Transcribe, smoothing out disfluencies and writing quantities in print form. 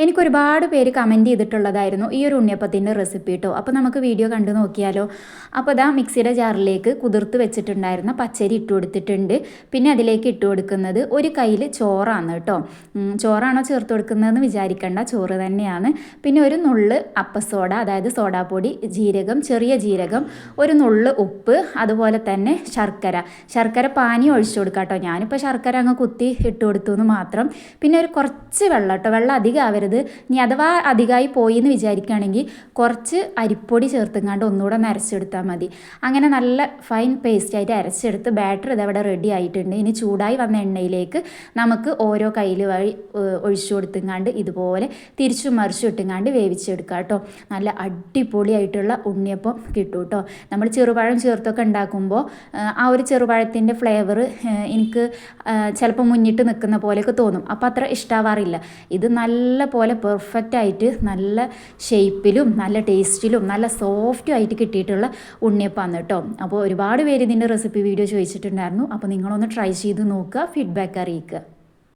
എനിക്കൊരുപാട് പേര് കമൻറ്റ് ചെയ്തിട്ടുള്ളതായിരുന്നു ഈ ഒരു ഉണ്ണിയപ്പത്തിൻ്റെ റെസിപ്പി കേട്ടോ. അപ്പോൾ നമുക്ക് വീഡിയോ കണ്ടു നോക്കിയാലോ. അപ്പോൾ ഇതാ മിക്സിയുടെ ജാറിലേക്ക് കുതിർത്ത് വെച്ചിട്ടുണ്ടായിരുന്ന പച്ചരി ഇട്ട് കൊടുത്തിട്ടുണ്ട്. പിന്നെ അതിലേക്ക് ഇട്ട് കൊടുക്കുന്നത് ഒരു കയ്യിൽ ചോറാണ് കേട്ടോ. ചോറാണോ ചേർത്ത് കൊടുക്കുന്നതെന്ന് വിചാരിക്കേണ്ട, ചോറ് തന്നെയാണ്. പിന്നെ ഒരു നുള്ള് അപ്പസോഡ, അതായത് സോഡാപ്പൊടി, ജീരകം, ചെറിയ ജീരകം, ഒരു നുള്ള് ഉപ്പ്, അതുപോലെ തന്നെ ശർക്കര പാനി ഒഴിച്ചു കൊടുക്കാം കേട്ടോ. ഞാനിപ്പോൾ ശർക്കര അങ്ങ് കുത്തി ഇട്ട് കൊടുത്തു എന്ന് മാത്രം. പിന്നെ ഒരു കുറച്ച് വെള്ളം കേട്ടോ, വെള്ളം അധികം ആവരുത്. ഇനി അഥവാ അധികമായി പോയി എന്ന് വിചാരിക്കുകയാണെങ്കിൽ കുറച്ച് അരിപ്പൊടി ചേർത്തുങ്ങാണ്ട് ഒന്നുകൂടെ ഒന്ന് അരച്ചെടുത്താൽ മതി. അങ്ങനെ നല്ല ഫൈൻ പേസ്റ്റായിട്ട് അരച്ചെടുത്ത് ബാറ്റർ ഇതവിടെ റെഡി ആയിട്ടുണ്ട്. ഇനി ചൂടായി വന്ന എണ്ണയിലേക്ക് നമുക്ക് ഓരോ കയ്യിൽ വഴി ഒഴിച്ചു കൊടുത്തുങ്ങാണ്ട് ഇതുപോലെ തിരിച്ചും മറിച്ചും ഇട്ടുങ്ങാണ്ട് വേവിച്ചെടുക്കാം കേട്ടോ. നല്ല അടിപൊളിയായിട്ടുള്ള ഉണ്ണിയപ്പം കിട്ടും കേട്ടോ. നമ്മൾ ചെറുപഴം ചേർത്തൊക്കെ ഉണ്ടാക്കുമ്പോൾ ആ ഒരു ചെറുപഴത്തിൻ്റെ ഫ്ലേവർ എനിക്ക് ചിലപ്പോൾ മുന്നിട്ട് നിൽക്കുന്ന പോലെയൊക്കെ തോന്നും. അപ്പോൾ അത്ര ഇഷ്ടാവാറില്ല. ഇത് നല്ല പോലെ പെർഫെക്റ്റ് ആയിട്ട് നല്ല ഷേപ്പിലും നല്ല ടേസ്റ്റിലും നല്ല സോഫ്റ്റും ആയിട്ട് കിട്ടിയിട്ടുള്ള ഉണ്ണിയപ്പമാണ് കേട്ടോ. അപ്പോൾ ഒരുപാട് പേര് ഇതിൻ്റെ റെസിപ്പി വീഡിയോ ചോദിച്ചിട്ടുണ്ടായിരുന്നു. അപ്പോൾ നിങ്ങളൊന്ന് ട്രൈ ചെയ്ത് നോക്കുക, ഫീഡ്ബാക്ക് അറിയിക്കുക.